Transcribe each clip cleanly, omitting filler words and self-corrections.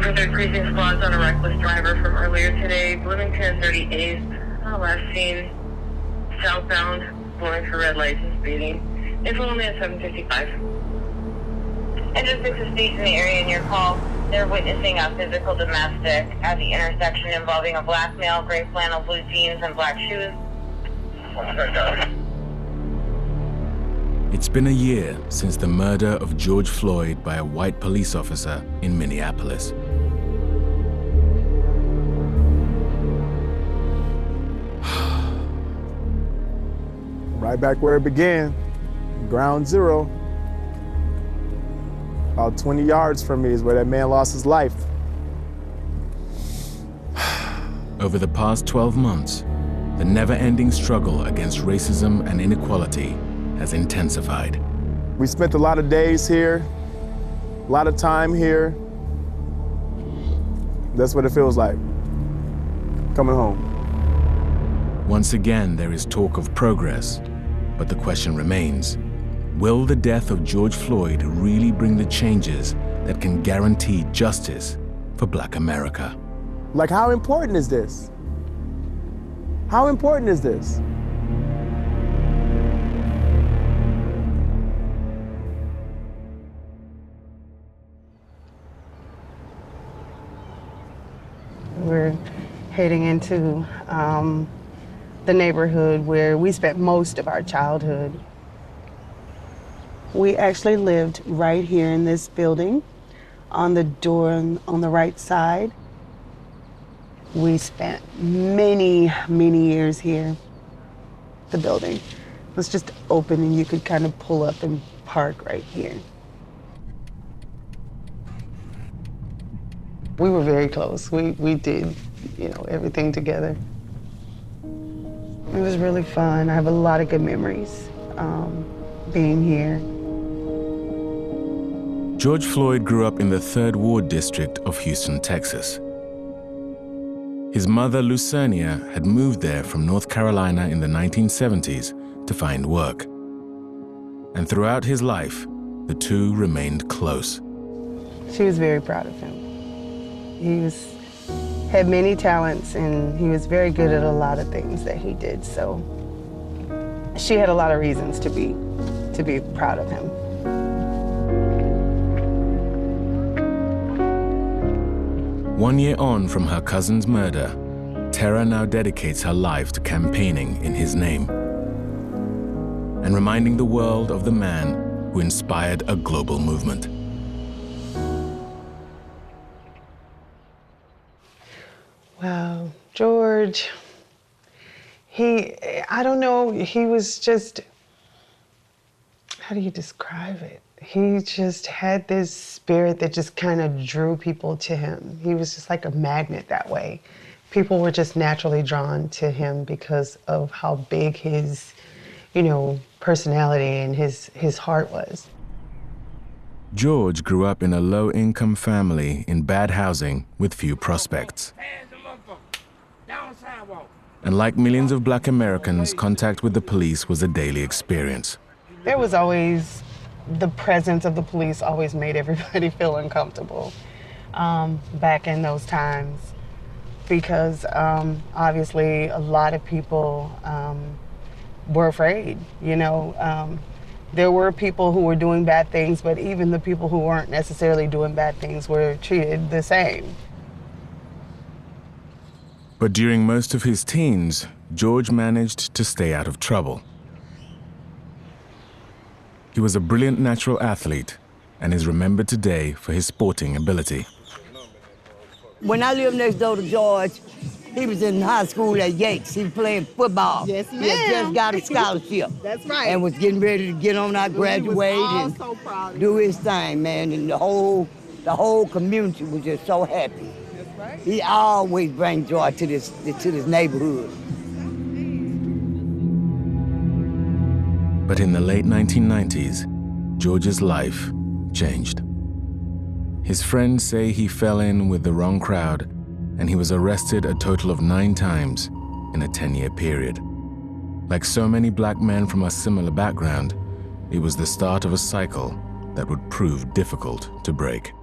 Officer increasing squads on a reckless driver from earlier today. Bloomington 38th, last seen southbound, blowing for red lights and speeding. Info only at 7:55. Engine 6 is staged in the area in your call. They're witnessing a physical domestic at the intersection involving a black male, gray flannel, blue jeans, and black shoes. It's been a year since the murder of George Floyd by a white police officer in Minneapolis. Right back where it began, ground zero. About 20 yards from me is where that man lost his life. Over the past 12 months, the never-ending struggle against racism and inequality has intensified. We spent a lot of days here, a lot of time here. That's what it feels like, coming home. Once again, there is talk of progress, but the question remains, will the death of George Floyd really bring the changes that can guarantee justice for Black America? Like, how important is this? How important is this? We're heading into the neighborhood where we spent most of our childhood. We actually lived right here in this building, on the door on the right side. We spent many, many years here. The building was just open and you could kind of pull up and park right here. We were very close. We did, everything together. It was really fun. I have a lot of good memories being here. George Floyd grew up in the 3rd Ward District of Houston, Texas. His mother, Lucernia, had moved there from North Carolina in the 1970s to find work. And throughout his life, the two remained close. She was very proud of him. He had many talents, and he was very good at a lot of things that he did, so she had a lot of reasons to be proud of him. One year on from her cousin's murder, Tara now dedicates her life to campaigning in his name and reminding the world of the man who inspired a global movement. Wow, George, I don't know, he was just, how do you describe it? He just had this spirit that just kind of drew people to him. He was just like a magnet that way. People were just naturally drawn to him because of how big his, personality and his heart was. George grew up in a low-income family in bad housing with few prospects. And like millions of Black Americans, contact with the police was a daily experience. There was always, the presence of the police always made everybody feel uncomfortable back in those times because obviously a lot of people were afraid, There were people who were doing bad things, but even the people who weren't necessarily doing bad things were treated the same. But during most of his teens, George managed to stay out of trouble. He was a brilliant natural athlete and is remembered today for his sporting ability. When I lived next door to George, he was in high school at Yates. He was playing football. Yes, ma'am. He had just got a scholarship. That's right. And was getting ready to get on out, graduate, and so proud do his thing, man. And the whole community was just so happy. That's right. He always brings joy to this neighborhood. But in the late 1990s, George's life changed. His friends say he fell in with the wrong crowd and he was arrested a total of 9 times in a 10-year period. Like so many Black men from a similar background, it was the start of a cycle that would prove difficult to break.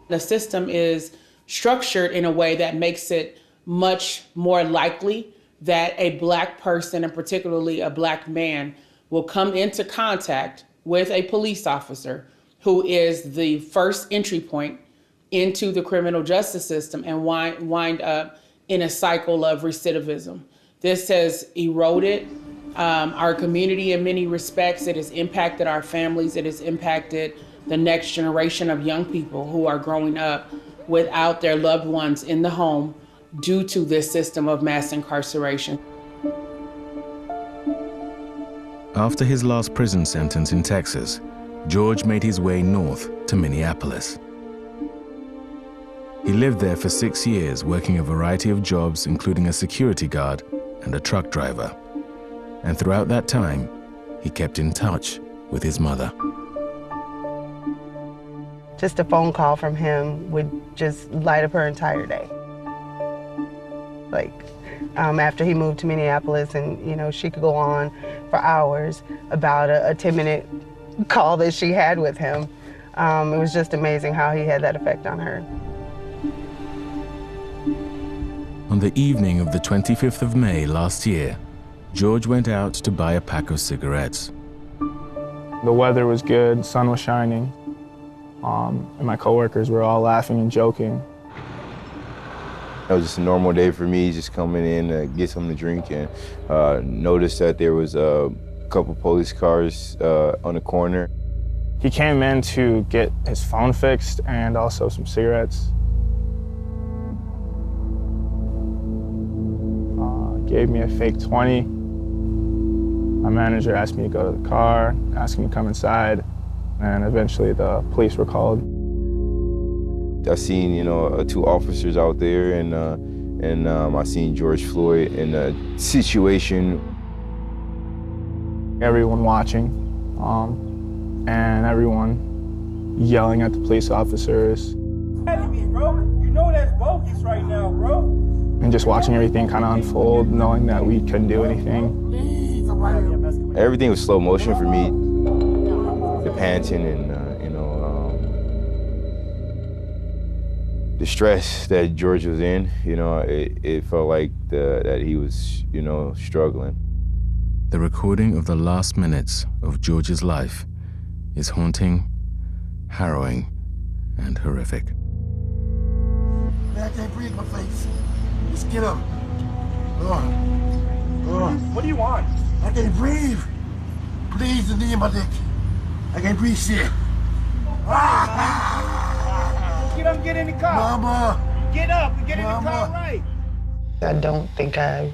The system is structured in a way that makes it much more likely that a Black person, and particularly a Black man, will come into contact with a police officer who is the first entry point into the criminal justice system and wind up in a cycle of recidivism. This has eroded our community in many respects. It has impacted our families. It has impacted the next generation of young people who are growing up without their loved ones in the home due to this system of mass incarceration. After his last prison sentence in Texas, George made his way north to Minneapolis. He lived there for 6 years, working a variety of jobs, including a security guard and a truck driver. And throughout that time, he kept in touch with his mother. Just a phone call from him would just light up her entire day. Like, after he moved to Minneapolis, and she could go on for hours about a 10-minute call that she had with him. It was just amazing how he had that effect on her. On the evening of the 25th of May last year, George went out to buy a pack of cigarettes. The weather was good, sun was shining, and my coworkers were all laughing and joking. It was just a normal day for me, just coming in to get something to drink, and noticed that there was a couple police cars on the corner. He came in to get his phone fixed and also some cigarettes. Gave me a fake 20. My manager asked me to go to the car, asked him to come inside, and eventually the police were called. I seen, two officers out there, and I seen George Floyd in a situation. Everyone watching, and everyone yelling at the police officers. Bro, you know that's bogus right now, bro. And just watching everything kind of unfold, knowing that we couldn't do anything. Everything was slow motion for me. The panting and, the stress that George was in, it felt like that he was, struggling. The recording of the last minutes of George's life is haunting, harrowing, and horrific. Man, I can't breathe in my face. Just get up. What do you want? I can't breathe. Please, the knee in my dick. I can't breathe shit. Get up and get in the car. Mama. Get up and get in the car right. I don't think I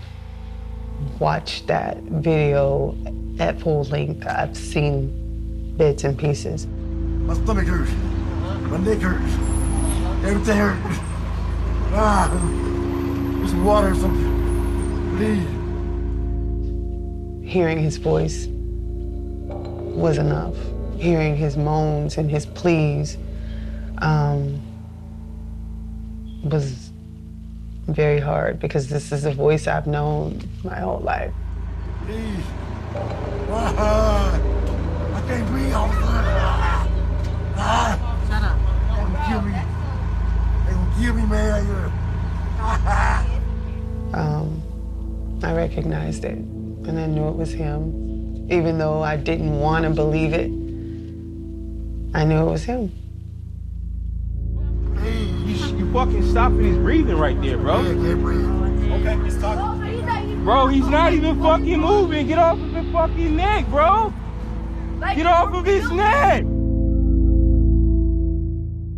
watched that video at full length. I've seen bits and pieces. My stomach hurts. My neck hurts. Everything hurts. Just water or something. Please. Hearing his voice was enough. Hearing his moans and his pleas was very hard, because this is a voice I've known my whole life. Please. I can't breathe all the time. Shut up. They're gonna kill me. They're gonna kill me, man. I recognized it, and I knew it was him. Even though I didn't want to believe it, I knew it was him. You fucking stopping his breathing right there, bro. I can't breathe. Okay, let's talk. Bro, he's not even fucking moving. Get off of his fucking neck, bro. Get off of his neck.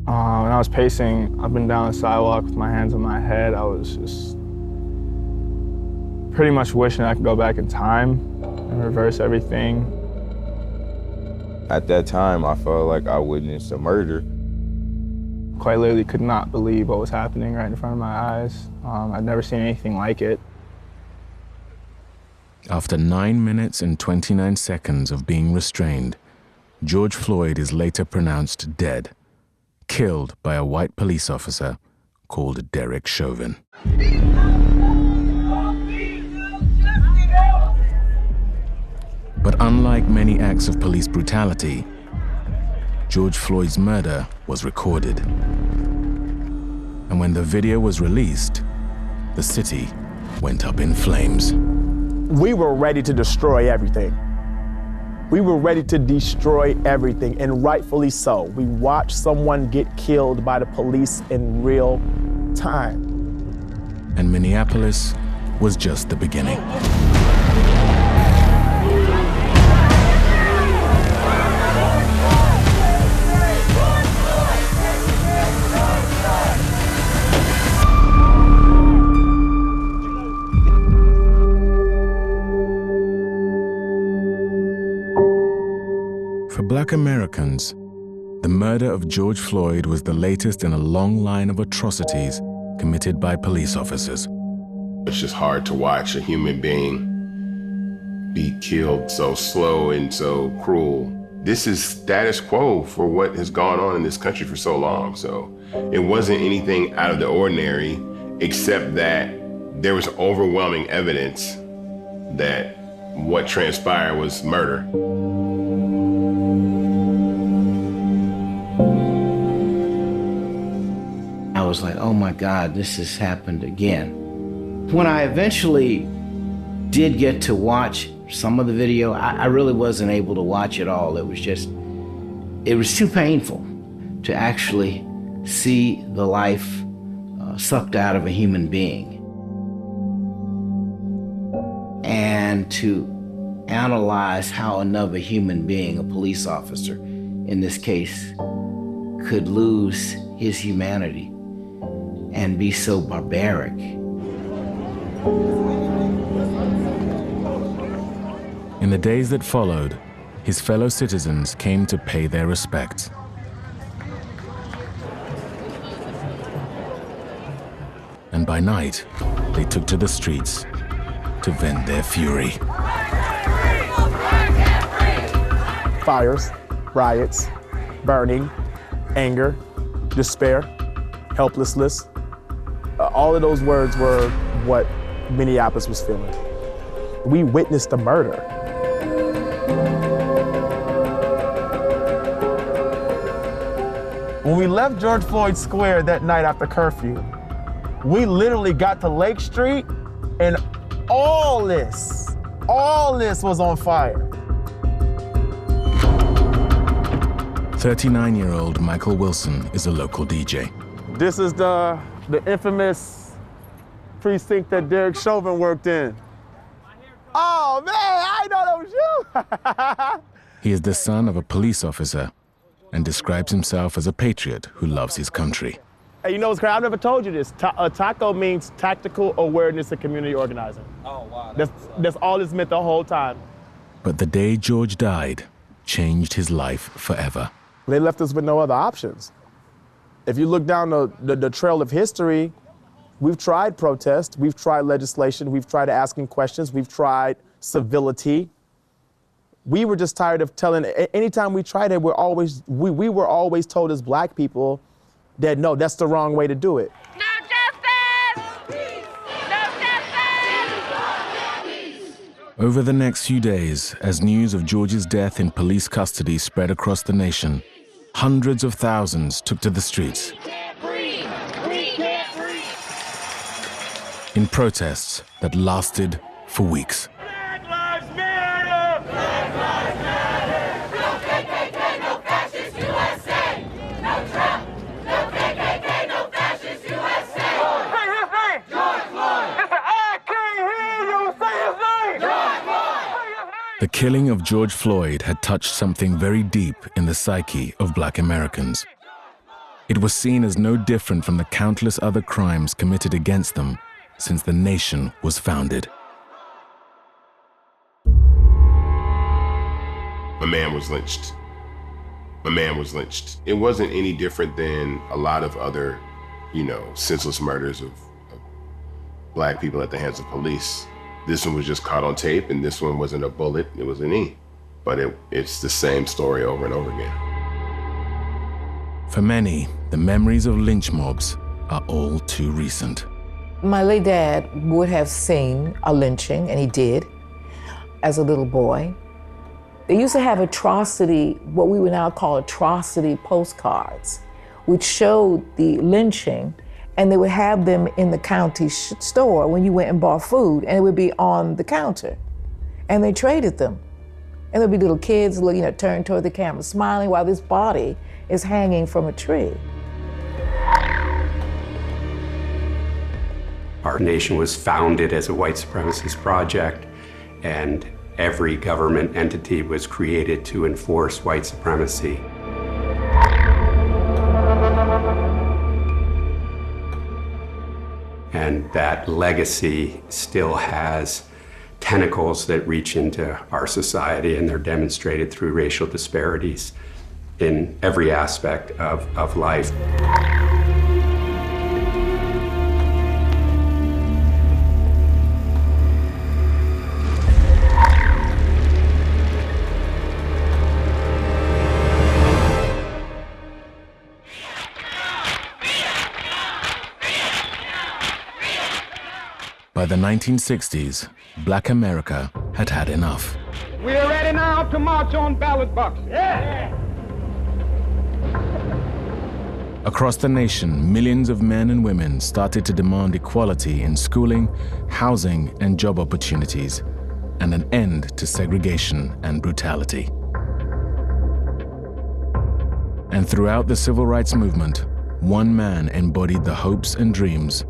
When I was pacing up and down the sidewalk with my hands on my head, I was just pretty much wishing I could go back in time and reverse everything. At that time, I felt like I witnessed a murder. Quite literally could not believe what was happening right in front of my eyes. I'd never seen anything like it. After 9 minutes and 29 seconds of being restrained, George Floyd is later pronounced dead, killed by a white police officer called Derek Chauvin. But unlike many acts of police brutality, George Floyd's murder was recorded. And when the video was released, the city went up in flames. We were ready to destroy everything. We were ready to destroy everything, and rightfully so. We watched someone get killed by the police in real time. And Minneapolis was just the beginning. For Black Americans, the murder of George Floyd was the latest in a long line of atrocities committed by police officers. It's just hard to watch a human being be killed so slow and so cruel. This is status quo for what has gone on in this country for so long. So it wasn't anything out of the ordinary, except that there was overwhelming evidence that what transpired was murder. I was like, oh my God, this has happened again. When I eventually did get to watch some of the video, I really wasn't able to watch it all. It was too painful to actually see the life sucked out of a human being. And to analyze how another human being, a police officer in this case, could lose his humanity and be so barbaric. In the days that followed, his fellow citizens came to pay their respects. And by night, they took to the streets to vent their fury. Fires, riots, burning, anger, despair, helplessness. All of those words were what Minneapolis was feeling. We witnessed the murder. When we left George Floyd Square that night after curfew, we literally got to Lake Street and all this was on fire. 39-year-old Michael Wilson is a local DJ. This is the infamous precinct that Derek Chauvin worked in. Oh man, I know that was you! He is the son of a police officer and describes himself as a patriot who loves his country. Hey, you know what's crazy? I've never told you this. TACO means Tactical Awareness and Community Organizing. Oh, wow. That's all it's meant the whole time. But the day George died changed his life forever. They left us with no other options. If you look down the trail of history, we've tried protest, we've tried legislation, we've tried asking questions, we've tried civility. We were just tired of telling, anytime we tried it, we were always told as Black people that no, that's the wrong way to do it. No justice! No justice! Over the next few days, as news of George's death in police custody spread across the nation, hundreds of thousands took to the streets in protests that lasted for weeks. Black lives matter! Black lives matter! No KKK, no fascist USA! No Trump! No KKK, no fascist USA! Say his name! George Floyd! I can't hear you say his name! George Floyd! The killing of George Floyd had touched something very deep in the psyche of Black Americans. It was seen as no different from the countless other crimes committed against them since the nation was founded. My man was lynched. My man was lynched. It wasn't any different than a lot of other, senseless murders of Black people at the hands of police. This one was just caught on tape, and this one wasn't a bullet, it was a knee. But it's the same story over and over again. For many, the memories of lynch mobs are all too recent. My late dad would have seen a lynching, and he did, as a little boy. They used to have what we would now call atrocity postcards, which showed the lynching And they would have them in the county store when you went and bought food, and it would be on the counter. And they traded them. And there'd be little kids looking, turned toward the camera, smiling while this body is hanging from a tree. Our nation was founded as a white supremacist project, and every government entity was created to enforce white supremacy. And that legacy still has tentacles that reach into our society, and they're demonstrated through racial disparities in every aspect of life. By the 1960s, Black America had had enough. We are ready now to march on ballot boxes. Yeah. Across the nation, millions of men and women started to demand equality in schooling, housing, and job opportunities, and an end to segregation and brutality. And throughout the civil rights movement, one man embodied the hopes and dreams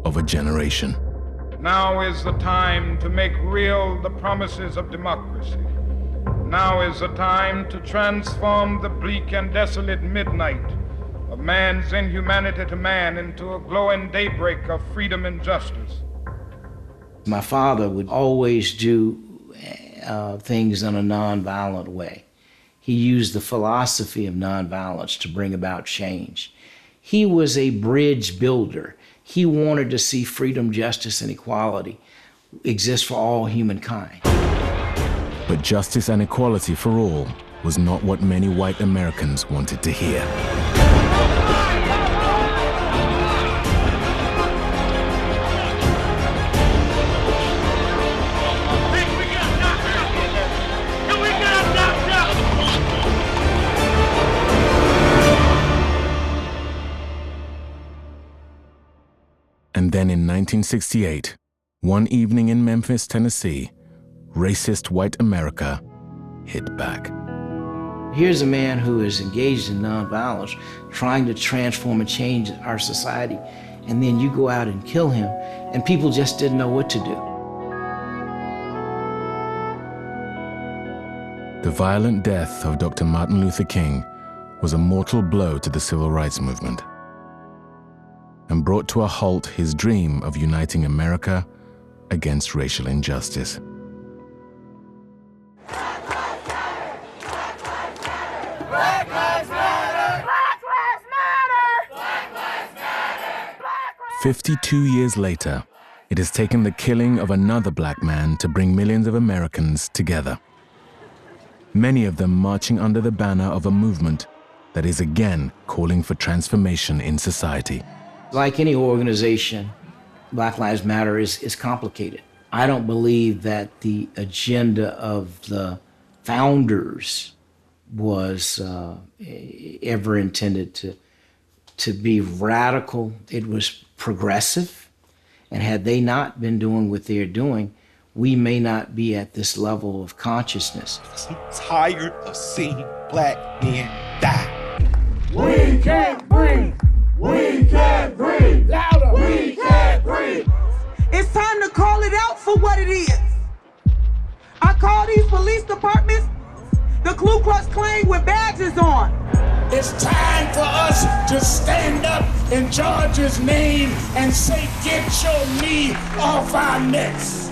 of a generation. Now is the time to make real the promises of democracy. Now is the time to transform the bleak and desolate midnight of man's inhumanity to man into a glowing daybreak of freedom and justice. My father would always do things in a nonviolent way. He used the philosophy of nonviolence to bring about change. He was a bridge builder. He wanted to see freedom, justice, and equality exist for all humankind. But justice and equality for all was not what many white Americans wanted to hear. And then in 1968, one evening in Memphis, Tennessee, racist white America hit back. Here's a man who is engaged in nonviolence, trying to transform and change our society, and then you go out and kill him, and people just didn't know what to do. The violent death of Dr. Martin Luther King was a mortal blow to the civil rights movement, and brought to a halt his dream of uniting America against racial injustice. Black lives matter! Black lives matter! Black lives matter! Black lives matter! 52 years later, it has taken the killing of another black man to bring millions of Americans together. Many of them marching under the banner of a movement that is again calling for transformation in society. Like any organization, Black Lives Matter is complicated. I don't believe that the agenda of the founders was ever intended to be radical. It was progressive, and had they not been doing what they're doing, we may not be at this level of consciousness. I'm tired of seeing black men die. We can't breathe! We can't breathe! Louder! We can't breathe! It's time to call it out for what it is. I call these police departments the Ku Klux Klan with badges on. It's time for us to stand up in George's name and say, get your knee off our necks.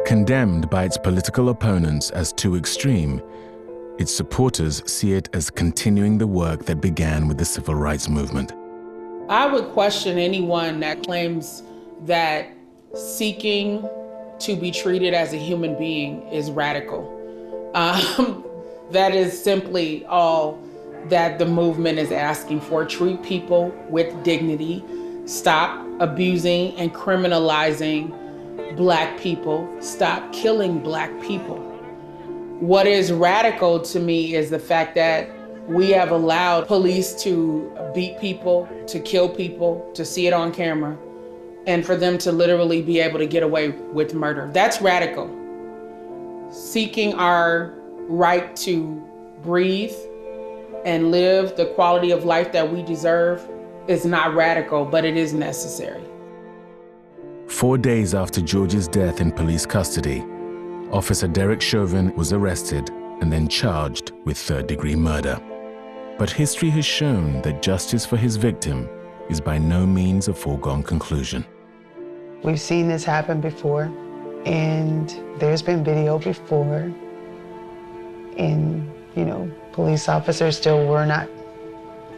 Condemned by its political opponents as too extreme, its supporters see it as continuing the work that began with the civil rights movement. I would question anyone that claims that seeking to be treated as a human being is radical. That is simply all that the movement is asking for. Treat people with dignity. Stop abusing and criminalizing Black people. Stop killing Black people. What is radical to me is the fact that We have allowed police to beat people, to kill people, to see it on camera, and for them to literally be able to get away with murder. That's radical. Seeking our right to breathe and live the quality of life that we deserve is not radical, but it is necessary. 4 days after George's death in police custody, Officer Derek Chauvin was arrested and then charged with third-degree murder. But history has shown that justice for his victim is by no means a foregone conclusion. We've seen this happen before, and there's been video before, and, police officers still were not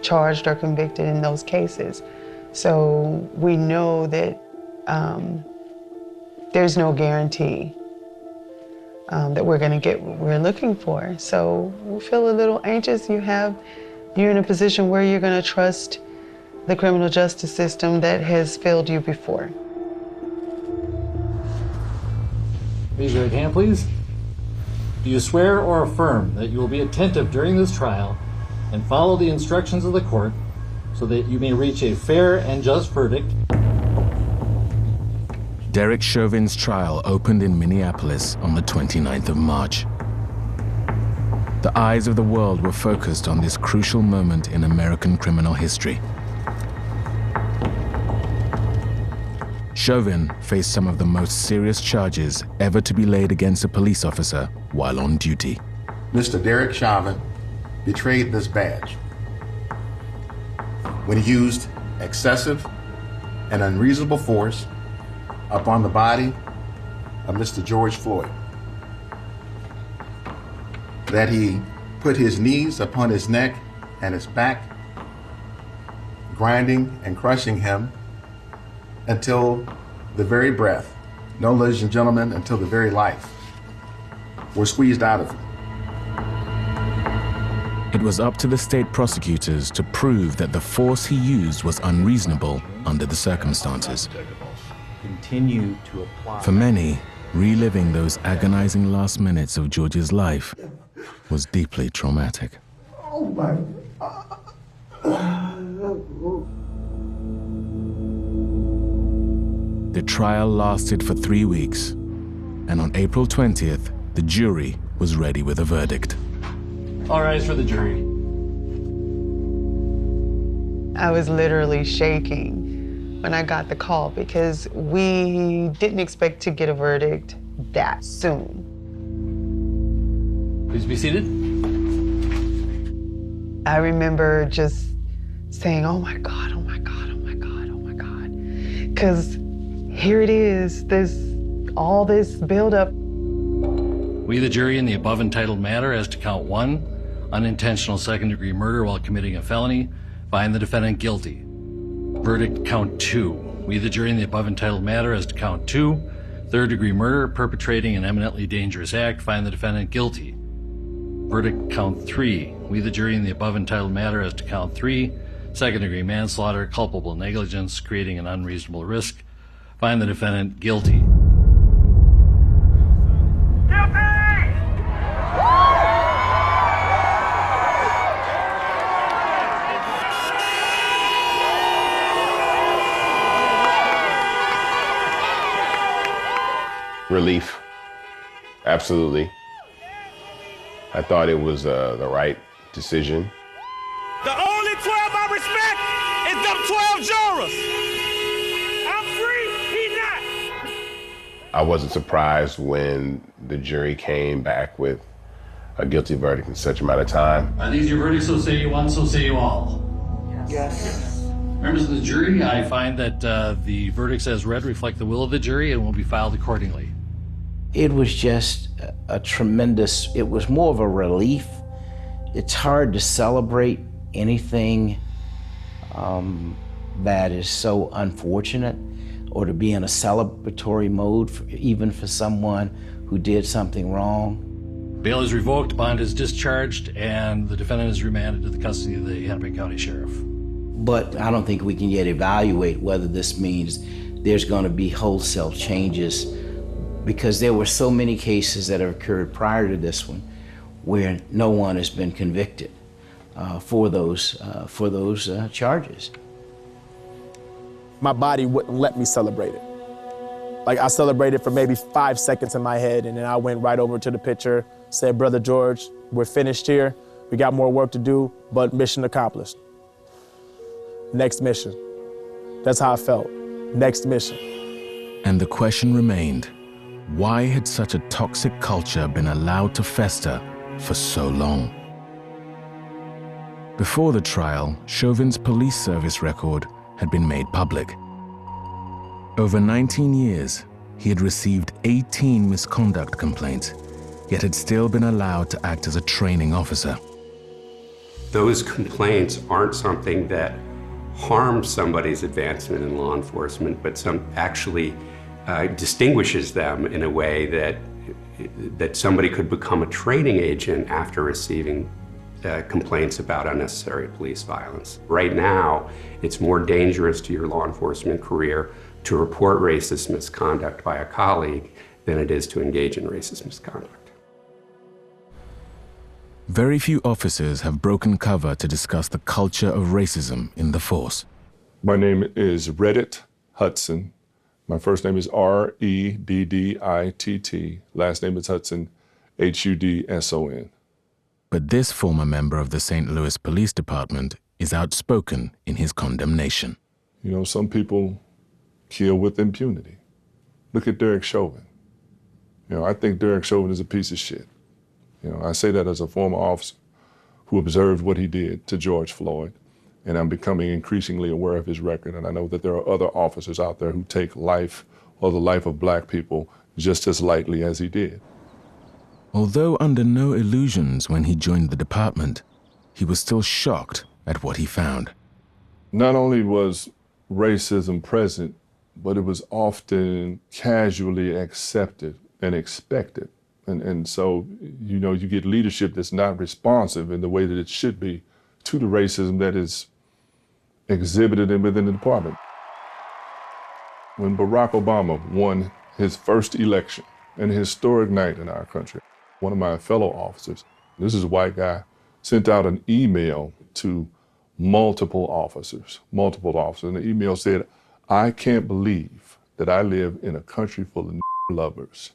charged or convicted in those cases. So we know that there's no guarantee that we're gonna get what we're looking for. So we feel a little anxious. You're in a position where you're gonna trust the criminal justice system that has failed you before. Raise your right hand, please. Do you swear or affirm that you will be attentive during this trial and follow the instructions of the court so that you may reach a fair and just verdict? Derek Chauvin's trial opened in Minneapolis on the 29th of March. The eyes of the world were focused on this crucial moment in American criminal history. Chauvin faced some of the most serious charges ever to be laid against a police officer while on duty. Mr. Derek Chauvin betrayed this badge when he used excessive and unreasonable force upon the body of Mr. George Floyd. That he put his knees upon his neck and his back, grinding and crushing him until the very breath, no, ladies and gentlemen, until the very life were squeezed out of him. It was up to the state prosecutors to prove that the force he used was unreasonable under the circumstances. Continue to apply. For many, reliving those agonizing last minutes of George's life was deeply traumatic. Oh my God. The trial lasted for 3 weeks, and on April 20th, the jury was ready with a verdict. All rise for the jury. I was literally shaking when I got the call because we didn't expect to get a verdict that soon. Please be seated. I remember just saying, oh my God, oh my God, oh my God, oh my God. Because here it is, all this buildup. We, the jury, in the above entitled matter as to count 1, unintentional second-degree murder while committing a felony, find the defendant guilty. Verdict count 2. We, the jury, in the above entitled matter as to count 2, third-degree murder, perpetrating an eminently dangerous act, find the defendant guilty. Verdict count 3. We, the jury, in the above entitled matter as to count 3, second-degree manslaughter, culpable negligence, creating an unreasonable risk, find the defendant guilty. Relief, absolutely. I thought it was the right decision. The only 12 I respect is them 12 jurors. I'm free, he not. I wasn't surprised when the jury came back with a guilty verdict in such amount of time. Are these your verdicts? So say you one, so say you all. Yes. Members of the jury, I find that the verdicts as read reflect the will of the jury and will be filed accordingly. It was just a tremendous, it was more of a relief. It's hard to celebrate anything that is so unfortunate or to be in a celebratory mode, even for someone who did something wrong. Bail is revoked, bond is discharged, and the defendant is remanded to the custody of the Hennepin County Sheriff. But I don't think we can yet evaluate whether this means there's going to be wholesale changes, because there were so many cases that have occurred prior to this one where no one has been convicted. for those charges. My body wouldn't let me celebrate it. Like, I celebrated for maybe 5 seconds in my head, and then I went right over to the picture, said, "Brother George, we're finished here. We got more work to do, but mission accomplished. Next mission." That's how I felt. Next mission. And the question remained, why had such a toxic culture been allowed to fester for so long? Before the trial, Chauvin's police service record had been made public. Over 19 years, he had received 18 misconduct complaints, yet had still been allowed to act as a training officer. Those complaints aren't something that harms somebody's advancement in law enforcement, but actually distinguishes them in a way that somebody could become a training agent after receiving complaints about unnecessary police violence. Right now, it's more dangerous to your law enforcement career to report racist misconduct by a colleague than it is to engage in racist misconduct. Very few officers have broken cover to discuss the culture of racism in the force. My name is Reddit Hudson. My first name is R-E-D-D-I-T-T. Last name is Hudson, H-U-D-S-O-N. But this former member of the St. Louis Police Department is outspoken in his condemnation. You know, some people kill with impunity. Look at Derek Chauvin. You know, I think Derek Chauvin is a piece of shit. You know, I say that as a former officer who observed what he did to George Floyd, and I'm becoming increasingly aware of his record, and I know that there are other officers out there who take life or the life of black people just as lightly as he did. Although under no illusions when he joined the department, he was still shocked at what he found. Not only was racism present, but it was often casually accepted and expected. And so, you know, you get leadership that's not responsive in the way that it should be to the racism that is exhibited within the department. When Barack Obama won his first election, an historic night in our country, one of my fellow officers, this is a white guy, sent out an email to multiple officers, and the email said, "I can't believe that I live in a country full of lovers,"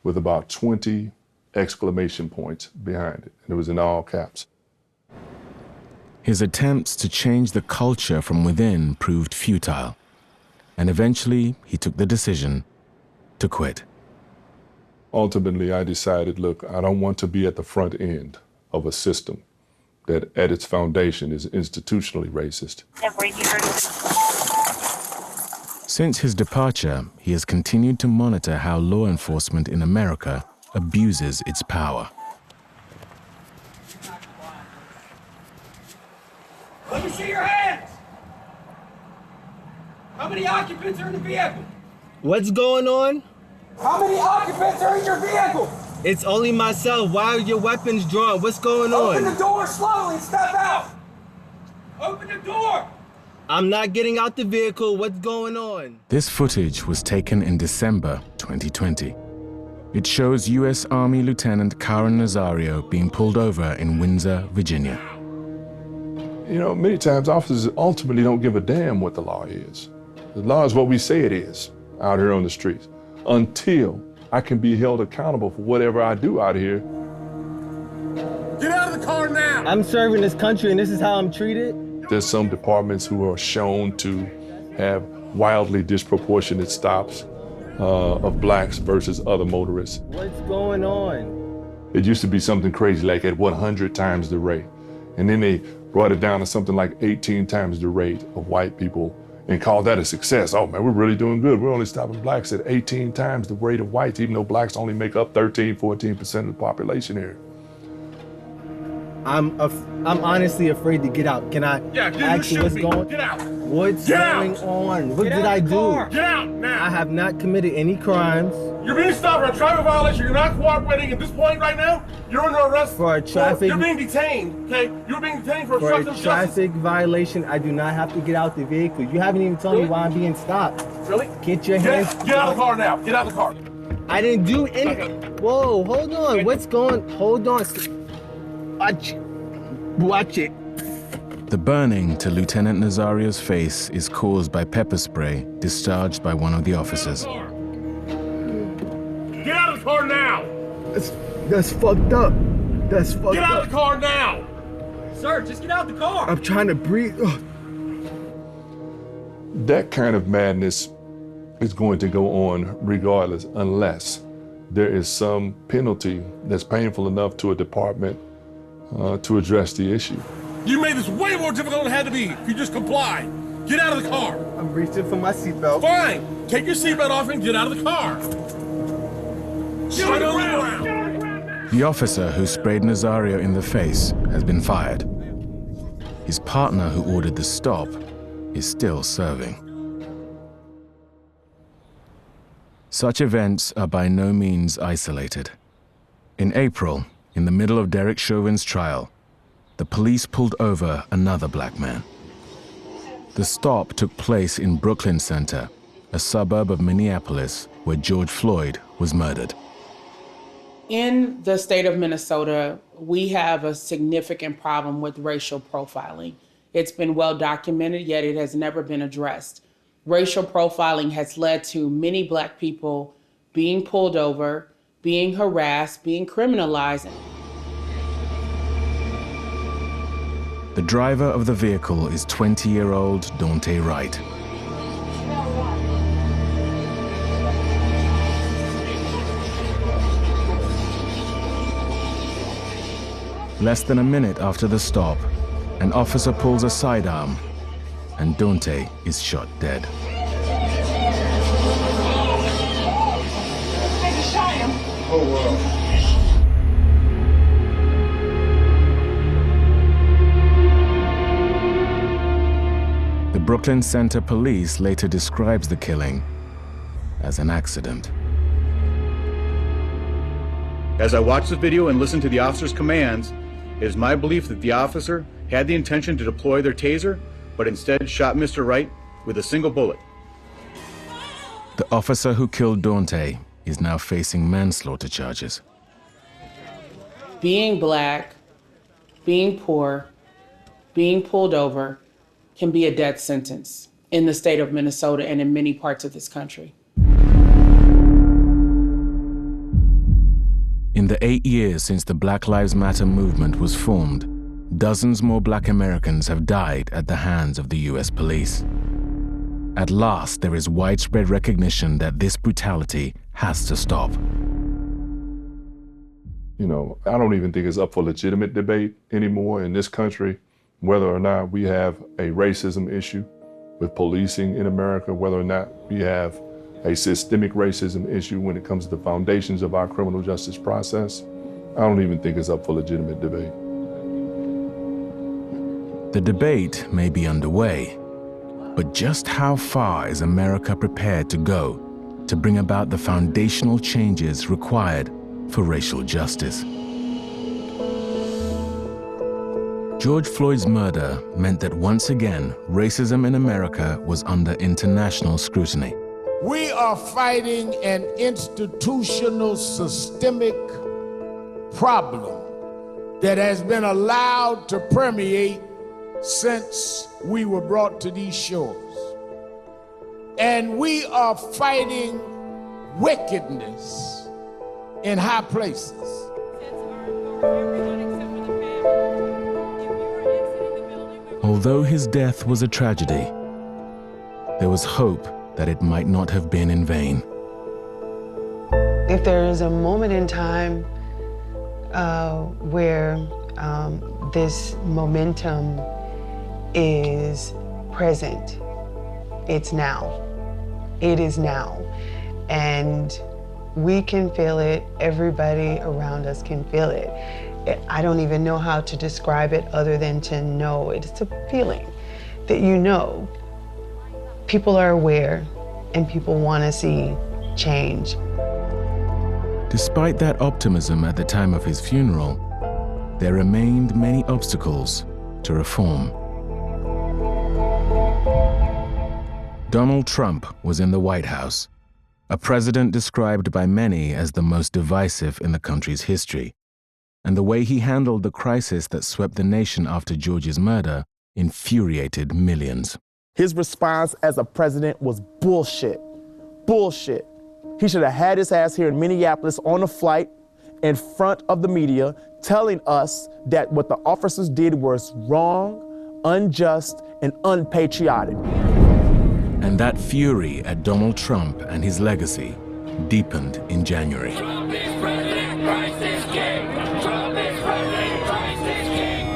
with about 20 exclamation points behind it, and it was in all caps. His attempts to change the culture from within proved futile, and eventually he took the decision to quit. Ultimately, I decided, look, I don't want to be at the front end of a system that at its foundation is institutionally racist. Since his departure, he has continued to monitor how law enforcement in America abuses its power. Let me see your hands! How many occupants are in the vehicle? What's going on? How many occupants are in your vehicle? It's only myself. Why are your weapons drawn? What's going on? Open the door slowly and step out! Open the door! I'm not getting out the vehicle. What's going on? This footage was taken in December 2020. It shows U.S. Army Lieutenant Karen Nazario being pulled over in Windsor, Virginia. You know, many times officers ultimately don't give a damn what the law is. The law is what we say it is out here on the streets, until I can be held accountable for whatever I do out here. Get out of the car now! I'm serving this country and this is how I'm treated? There's some departments who are shown to have wildly disproportionate stops of blacks versus other motorists. What's going on? It used to be something crazy like at 100 times the rate. And then they brought it down to something like 18 times the rate of white people and called that a success. Oh man, we're really doing good. We're only stopping blacks at 18 times the rate of whites, even though blacks only make up 13, 14% of the population here. I'm honestly afraid to get out. Can I ask you what's going? Get out! What's going on? What did I do? Get out now! I have not committed any crimes. You're being stopped for a traffic violation. You're not cooperating at this point right now. You're under arrest. For a traffic. You're being detained. Okay, you're being detained for obstruction of justice. Traffic violation. I do not have to get out the vehicle. You haven't even told me why I'm being stopped. Really? Get your hands. Get out of the car now. Get out of the car. I didn't do any. Whoa, hold on. What's going? Hold on. Watch it. The burning to Lieutenant Nazario's face is caused by pepper spray discharged by one of the officers. Get out of the car now! That's fucked up. That's fucked up. Get out of the car now! Sir, just get out of the car! I'm trying to breathe. Ugh. That kind of madness is going to go on regardless, unless there is some penalty that's painful enough to a department to address the issue. You made this way more difficult than it had to be if you just comply. Get out of the car. I'm reaching for my seatbelt. Fine. Take your seatbelt off and get out of the car. Straight on the ground. The officer who sprayed Nazario in the face has been fired. His partner who ordered the stop is still serving. Such events are by no means isolated. In April, in the middle of Derek Chauvin's trial, the police pulled over another black man. The stop took place in Brooklyn Center, a suburb of Minneapolis where George Floyd was murdered. In the state of Minnesota, we have a significant problem with racial profiling. It's been well documented, yet it has never been addressed. Racial profiling has led to many black people being pulled over, being harassed, being criminalized. The driver of the vehicle is 20-year-old Daunte Wright. Less than a minute after the stop, an officer pulls a sidearm, and Daunte is shot dead. The Brooklyn Center Police later describes the killing as an accident. As I watch the video and listen to the officer's commands, it is my belief that the officer had the intention to deploy their taser, but instead shot Mr. Wright with a single bullet. The officer who killed Daunte is now facing manslaughter charges. Being black, being poor, being pulled over can be a death sentence in the state of Minnesota and in many parts of this country. In the 8 years since the Black Lives Matter movement was formed, dozens more black Americans have died at the hands of the US police. At last, there is widespread recognition that this brutality has to stop. You know, I don't even think it's up for legitimate debate anymore in this country, whether or not we have a racism issue with policing in America, whether or not we have a systemic racism issue when it comes to the foundations of our criminal justice process. I don't even think it's up for legitimate debate. The debate may be underway, but just how far is America prepared to go to bring about the foundational changes required for racial justice? George Floyd's murder meant that once again, racism in America was under international scrutiny. We are fighting an institutional, systemic problem that has been allowed to permeate since we were brought to these shores. And we are fighting wickedness in high places. Although his death was a tragedy, there was hope that it might not have been in vain. If there is a moment in time where this momentum is present, it's now. It is now. And we can feel it. Everybody around us can feel it. I don't even know how to describe it other than to know it. It's a feeling that you know people are aware and people want to see change. Despite that optimism at the time of his funeral, there remained many obstacles to reform. Donald Trump was in the White House, a president described by many as the most divisive in the country's history, and the way he handled the crisis that swept the nation after George's murder infuriated millions. His response as a president was bullshit. Bullshit. He should have had his ass here in Minneapolis on a flight in front of the media telling us that what the officers did was wrong, unjust, and unpatriotic. And that fury at Donald Trump and his legacy deepened in January. Trump is president, Christ is king. Trump is president, Christ is king.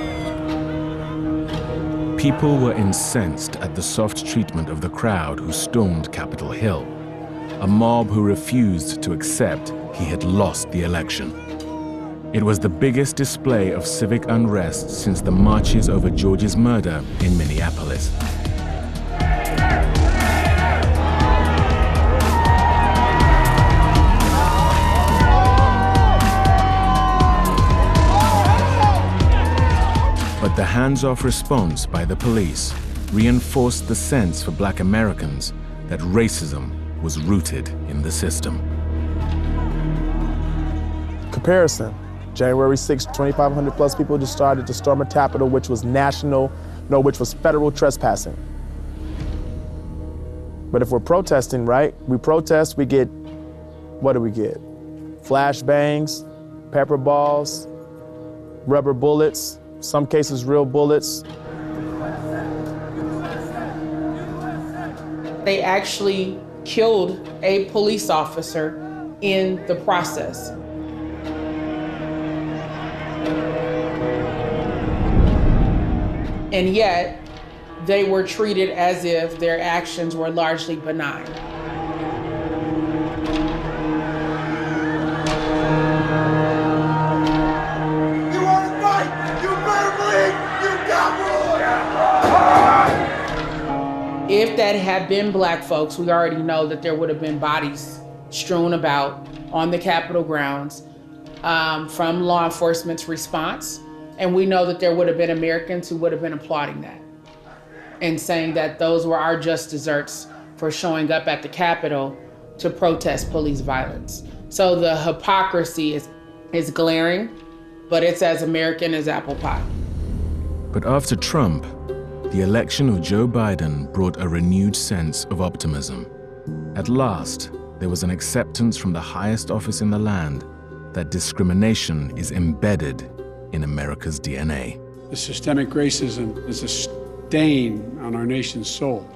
People were incensed at the soft treatment of the crowd who stormed Capitol Hill, a mob who refused to accept he had lost the election. It was the biggest display of civic unrest since the marches over George's murder in Minneapolis. But the hands-off response by the police reinforced the sense for Black Americans that racism was rooted in the system. Comparison. January 6th, 2,500 plus people decided to storm a Capitol, which was which was federal trespassing. But if we're protesting, right? We protest, we get, what do we get? Flashbangs, pepper balls, rubber bullets, some cases real bullets. They actually killed a police officer in the process. And yet, they were treated as if their actions were largely benign. You want to fight? You better believe you got one! If that had been Black folks, we already know that there would have been bodies strewn about on the Capitol grounds from law enforcement's response. And we know that there would have been Americans who would have been applauding that and saying that those were our just desserts for showing up at the Capitol to protest police violence. So the hypocrisy is glaring, but it's as American as apple pie. But after Trump, the election of Joe Biden brought a renewed sense of optimism. At last, there was an acceptance from the highest office in the land that discrimination is embedded in America's DNA. The systemic racism is a stain on our nation's soul.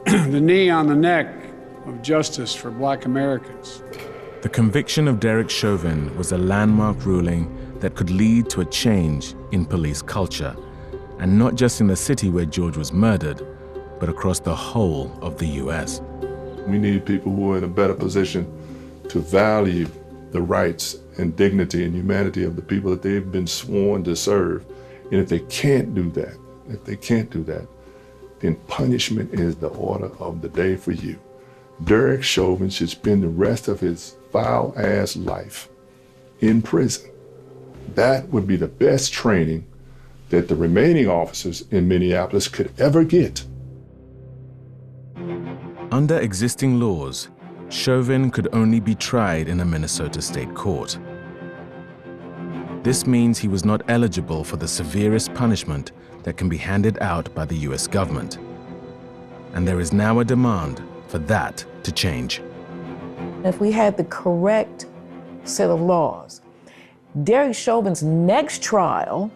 The knee on the neck of justice for Black Americans. The conviction of Derek Chauvin was a landmark ruling that could lead to a change in police culture, and not just in the city where George was murdered, but across the whole of the U.S. We need people who are in a better position to value the rights and dignity and humanity of the people that they've been sworn to serve. And if they can't do that, then punishment is the order of the day for you. Derek Chauvin should spend the rest of his foul-ass life in prison. That would be the best training that the remaining officers in Minneapolis could ever get. Under existing laws, Chauvin could only be tried in a Minnesota state court. This means he was not eligible for the severest punishment that can be handed out by the US government. And there is now a demand for that to change. If we had the correct set of laws, Derek Chauvin's next trial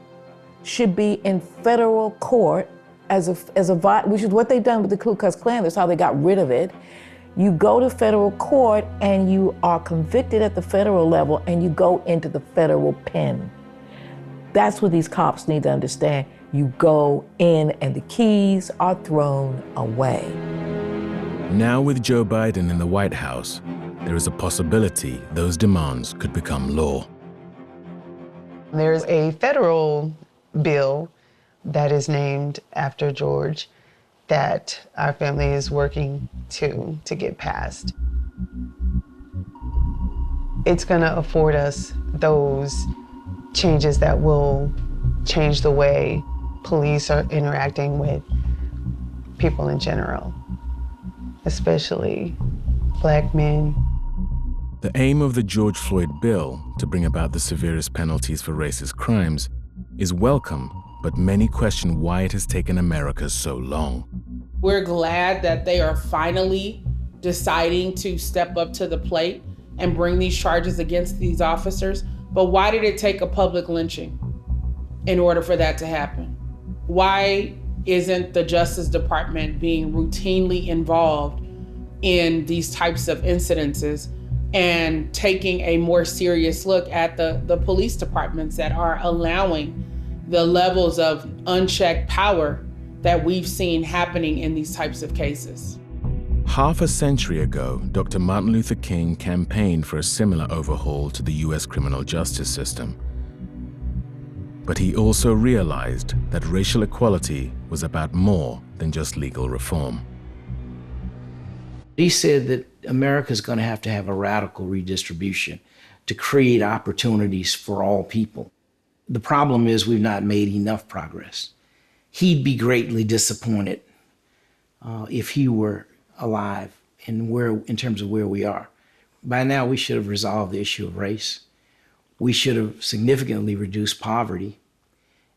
should be in federal court which is what they've done with the Ku Klux Klan. That's how they got rid of it. You go to federal court and you are convicted at the federal level and you go into the federal pen. That's what these cops need to understand. You go in and the keys are thrown away. Now with Joe Biden in the White House, there is a possibility those demands could become law. There's a federal bill that is named after George that our family is working to get passed. It's gonna afford us those changes that will change the way police are interacting with people in general, especially Black men. The aim of the George Floyd bill to bring about the severest penalties for racist crimes is welcome, but many question why it has taken America so long. We're glad that they are finally deciding to step up to the plate and bring these charges against these officers. But why did it take a public lynching in order for that to happen? Why isn't the Justice Department being routinely involved in these types of incidences and taking a more serious look at the police departments that are allowing the levels of unchecked power that we've seen happening in these types of cases? Half a century ago, Dr. Martin Luther King campaigned for a similar overhaul to the US criminal justice system. But he also realized that racial equality was about more than just legal reform. He said that America's going to have a radical redistribution to create opportunities for all people. The problem is we've not made enough progress. He'd be greatly disappointed if he were alive in terms of where we are. By now, we should have resolved the issue of race. We should have significantly reduced poverty,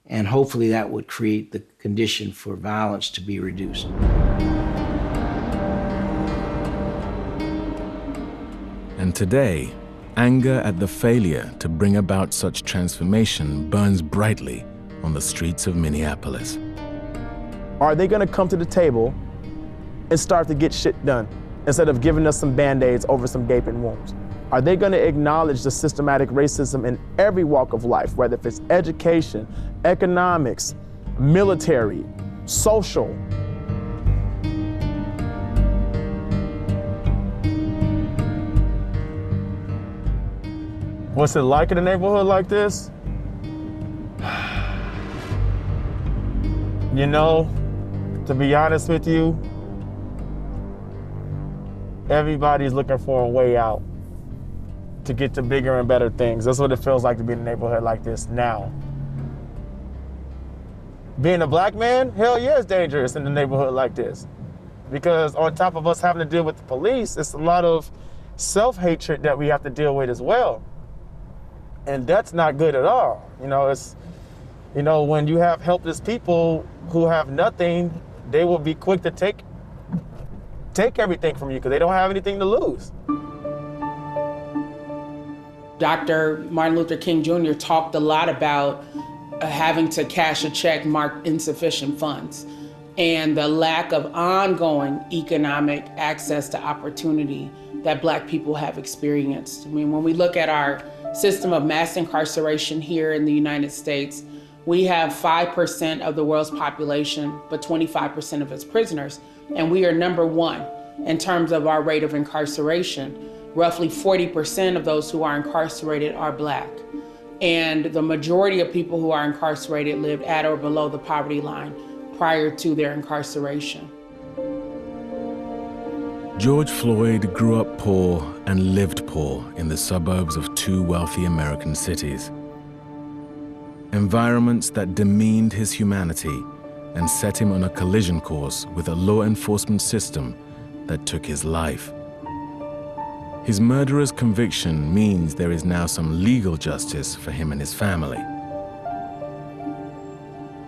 and hopefully that would create the condition for violence to be reduced. And today, anger at the failure to bring about such transformation burns brightly on the streets of Minneapolis. Are they going to come to the table and start to get shit done instead of giving us some Band-Aids over some gaping wounds? Are they going to acknowledge the systematic racism in every walk of life, whether if it's education, economics, military, social? What's it like in a neighborhood like this? You know, to be honest with you, everybody's looking for a way out to get to bigger and better things. That's what it feels like to be in a neighborhood like this now. Being a black man, hell yeah, it's dangerous in a neighborhood like this. Because on top of us having to deal with the police, it's a lot of self-hatred that we have to deal with as well. And that's not good at all. When you have helpless people who have nothing, they will be quick to take everything from you because they don't have anything to lose. Dr. Martin Luther King Jr. talked a lot about having to cash a check marked insufficient funds and the lack of ongoing economic access to opportunity that Black people have experienced. I mean, when we look at our system of mass incarceration here in the United States, we have 5% of the world's population, but 25% of its prisoners, and we are number one in terms of our rate of incarceration. Roughly 40% of those who are incarcerated are Black, and the majority of people who are incarcerated lived at or below the poverty line prior to their incarceration. George Floyd grew up poor and lived poor in the suburbs of two wealthy American cities. Environments that demeaned his humanity and set him on a collision course with a law enforcement system that took his life. His murderer's conviction means there is now some legal justice for him and his family.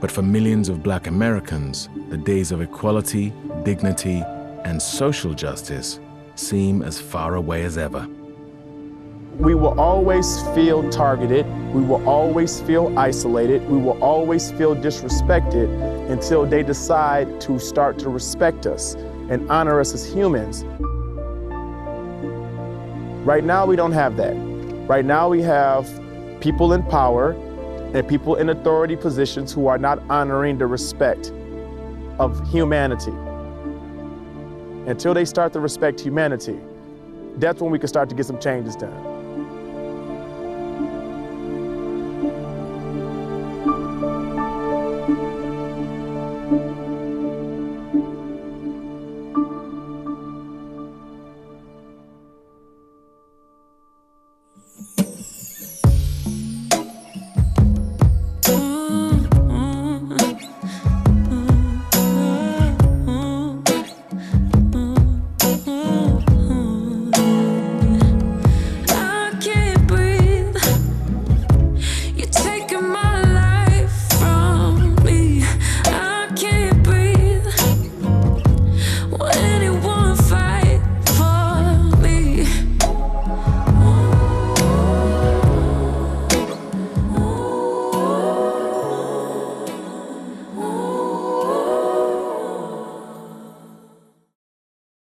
But for millions of Black Americans, the days of equality, dignity, and social justice seem as far away as ever. We will always feel targeted. We will always feel isolated. We will always feel disrespected until they decide to start to respect us and honor us as humans. Right now, we don't have that. Right now, we have people in power and people in authority positions who are not honoring the respect of humanity. Until they start to respect humanity, that's when we can start to get some changes done.